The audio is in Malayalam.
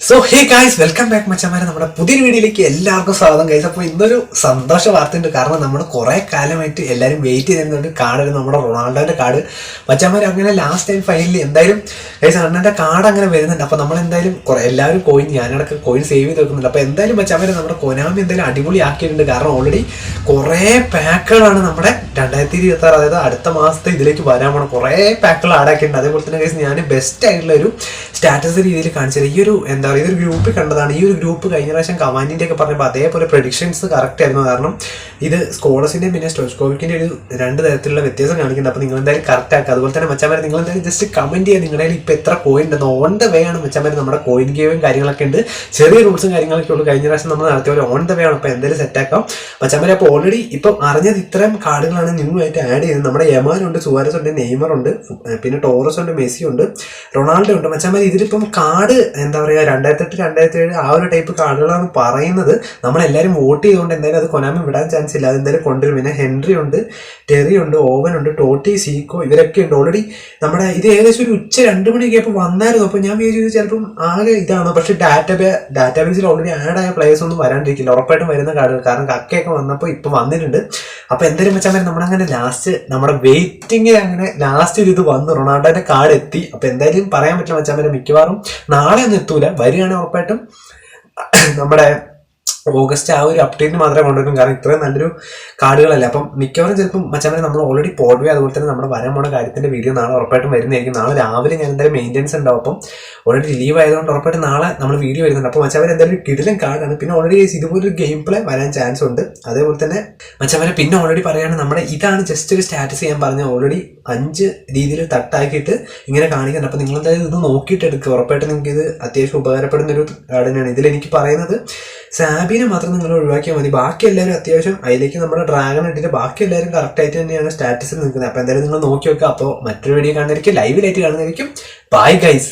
So hey guys, welcome back മച്ചന്മാരെ. നമ്മുടെ പുതിയൊരു വീഡിയോയിലേക്ക് എല്ലാവർക്കും സ്വാഗതം ഗൈസ്. അപ്പോൾ ഇന്നൊരു സന്തോഷ വാർത്തയുണ്ട്. കാരണം നമ്മൾ കുറേ കാലമായിട്ട് എല്ലാവരും വെയിറ്റ് ചെയ്തിരുന്നൊരു കാർഡ്, നമ്മുടെ റൊണാൾഡോൻ്റെ കാർഡ് മച്ചന്മാർ അങ്ങനെ ലാസ്റ്റ് ടൈം ഫൈനലി എന്തായാലും ഗൈസ് അണ്ണൻ്റെ കാർഡ് അങ്ങനെ വരുന്നുണ്ട്. അപ്പോൾ നമ്മൾ എന്തായാലും എല്ലാവരും കോയിൻ, ഞാനടക്കം കോയിൻ സേവ് ചെയ്ത് വെക്കുന്നുണ്ട്. അപ്പോൾ എന്തായാലും മച്ചന്മാർ നമ്മുടെ കൊനാമി എന്തായാലും അടിപൊളി ആക്കിയിട്ടുണ്ട്. കാരണം ഓൾറെഡി കുറേ പാക്കുകളാണ് നമ്മുടെ 2026, അതായത് അടുത്ത മാസത്തെ ഇതിലേക്ക് വരാൻ പോകണം. കുറേ പാക്കുകൾ ആഡാക്കിയിട്ടുണ്ട്. അതേപോലെ തന്നെ ഗൈസ് ഞാൻ ബെസ്റ്റ് ആയിട്ടുള്ള ഒരു സ്റ്റാറ്റസ് രീതിയിൽ കാണിച്ചത് ഈ ഒരു എന്താ പറയുക, ഇതൊരു ഗ്രൂപ്പിൽ കണ്ടതാണ്. ഈ ഒരു ഗ്രൂപ്പ് കഴിഞ്ഞ പ്രാവശ്യം കമാൻഡിൻ്റെ ഒക്കെ പറഞ്ഞപ്പോൾ അതേപോലെ പ്രഡിക്ഷൻസ് കറക്റ്റ് ആയിരുന്നു. കാരണം ഇത് സ്കോളേഴ്സിൻ്റെയും പിന്നെ സ്റ്റോസ്കോവിക്കിൻ്റെ ഒരു രണ്ട് തരത്തിലുള്ള വ്യത്യാസം കാണിക്കുന്നുണ്ട്. അപ്പോൾ നിങ്ങൾ എന്തായാലും കറക്റ്റ് ആക്കുക. അതുപോലെ തന്നെ മച്ചാമാരെ നിങ്ങൾ എന്തായാലും ജസ്റ്റ് കമൻറ്റ് ചെയ്യുക നിങ്ങളുടെ ഇപ്പോൾ എത്ര കോയിൻ ഉണ്ടെന്ന്. ഓൺ ദ വേ ആണ് മച്ചാമാരെ, നമ്മുടെ കോയിൻ ഗെയിമും കാര്യങ്ങളൊക്കെ ഉണ്ട്, ചെറിയ റൂൾസും കാര്യങ്ങളൊക്കെ ഉള്ളൂ. കഴിഞ്ഞ പ്രാവശ്യം നമ്മൾ നടത്തിയ പോലെ ഓൺ ദ വേ ആണ്. അപ്പോൾ എന്തായാലും സെറ്റാക്കാം മച്ചാമാരെ. അപ്പോൾ ഓൾറെഡി ഇപ്പം അറിഞ്ഞത് ഇത്രയും കാർഡുകളാണ് നിങ്ങളുമായിട്ട് ആഡ് ചെയ്യുന്നത്. നമ്മുടെ യമാനുണ്ട്, സുവാരസ് ഉണ്ട്, നെയ്മർ ഉണ്ട്, പിന്നെ ടോറസ് ഉണ്ട്, മെസ്സി ഉണ്ട്, റൊണാൾഡോ ഉണ്ട്. മച്ചാമാരെ ഇതിലിപ്പം കാർഡ് എന്താ പറയുക 2008, 2007 ആ ഒരു ടൈപ്പ് കാർഡുകളാണ് പറയുന്നത്. നമ്മളെല്ലാവരും വോട്ട് ചെയ്തുകൊണ്ട് എന്തായാലും അത് കൊനാമി വിടാൻ ചാൻസ് ഇല്ല. അതെന്തായാലും കൊണ്ടുവരും. പിന്നെ ഹെൻറി ഉണ്ട്, ടെറി ഉണ്ട്, ഓവൻ ഉണ്ട്, ടോട്ടി, സീക്കോ ഇവരൊക്കെ ഉണ്ട്. ഓൾറെഡി നമ്മുടെ ഇത് ഏകദേശം ഒരു ഉച്ച 2 മണിയൊക്കെ ഇപ്പോൾ വന്നായിരുന്നു. അപ്പോൾ ഞാൻ വിചാരിച്ചത് ചിലപ്പം ആകെ ഇതാണ്. പക്ഷേ ഡാറ്റാബേസിൽ ഓൾറെഡി ആഡ് ആയ പ്ലേയേഴ്സ് ഒന്നും വരാണ്ടിരിക്കില്ല, ഉറപ്പായിട്ടും വരുന്ന കാർഡുകൾ. കാരണം കക്കയൊക്കെ വന്നപ്പോൾ ഇപ്പോൾ വന്നിട്ടുണ്ട്. അപ്പോൾ എന്തായാലും വെച്ചാൽ നമ്മളങ്ങനെ ലാസ്റ്റ് നമ്മുടെ വെയിറ്റിംഗിൽ അങ്ങനെ ലാസ്റ്റ് ഒരു ഇത് വന്നു, റൊണാൾഡോന്റെ കാർഡ് എത്തി. അപ്പോൾ എന്തായാലും പറയാൻ പറ്റില്ല മച്ചാൻ, മിക്കവാറും നാളെ ഒന്നും എത്തൂല, വരികയാണെങ്കിൽ ഉറപ്പായിട്ടും നമ്മുടെ ഓഗസ്റ്റ് ആ ഒരു അപ്ഡേറ്റ് മാത്രമേ കൊണ്ടുവരും. കാരണം ഇത്രയും നല്ലൊരു കാർഡുകളല്ല. അപ്പം മിക്കവാറും ചിലപ്പം മച്ചാൻ നമ്മൾ ഓൾറെഡി പോഡ്വേ, അതുപോലെ തന്നെ നമ്മുടെ വരാൻ പോണ കാര്യത്തിന്റെ വീഡിയോ നാളെ ഉറപ്പായിട്ടും വരുന്നതായിരിക്കും. നാളെ രാവിലെ ഞാൻ എന്തായാലും മെയിൻ്റെനൻസ് ഉണ്ടാവും. അപ്പം ഓൾറെഡി ലീവ് ആയതുകൊണ്ട് ഉറപ്പായിട്ടും നാളെ നമ്മൾ വീഡിയോ വരുന്നുണ്ട്. അപ്പോൾ മച്ചാൻ എന്തായാലും കിടിലൻ കാർഡാണ്. പിന്നെ ഓൾറെഡി ഇതുപോലൊരു ഗെയിം പ്ലേ വരാൻ ചാൻസ് ഉണ്ട്. അതേപോലെ തന്നെ മച്ചാൻ പിന്നെ ഓൾറെഡി പറയുകയാണ്, നമ്മുടെ ഇതാണ് ജസ്റ്റ് ഒരു സ്റ്റാറ്റസ് ഞാൻ പറഞ്ഞ ഓൾറെഡി 5 രീതിയിൽ തട്ടാക്കിയിട്ട് ഇങ്ങനെ കാണിക്കുന്നുണ്ട്. അപ്പോൾ നിങ്ങൾ എന്തായാലും ഇത് നോക്കിയിട്ട് എടുക്കുക. ഉറപ്പായിട്ടും നിങ്ങൾക്ക് ഇത് അത്യാവശ്യം ഉപകാരപ്പെടുന്ന ഒരു കാർഡിനാണ്. ഇതിലെനിക്ക് പറയുന്നത് സാബിനെ മാത്രം നിങ്ങൾ ഒഴിവാക്കിയാൽ മതി. ബാക്കി എല്ലാവരും അത്യാവശ്യം അതിലേക്ക് നമ്മുടെ ഡ്രാഗൺ ഇട്ടിട്ട് ബാക്കി എല്ലാവരും കറക്റ്റായിട്ട് തന്നെയാണ് സ്റ്റാറ്റസിൽ നിൽക്കുന്നത്. അപ്പോൾ എന്തായാലും നിങ്ങൾ നോക്കി വെക്കുക. അപ്പോൾ മറ്റൊരു വീഡിയോ കാണുന്നതായിരിക്കും, ലൈവിലായിട്ട് കാണുന്നതായിരിക്കും. Bye guys.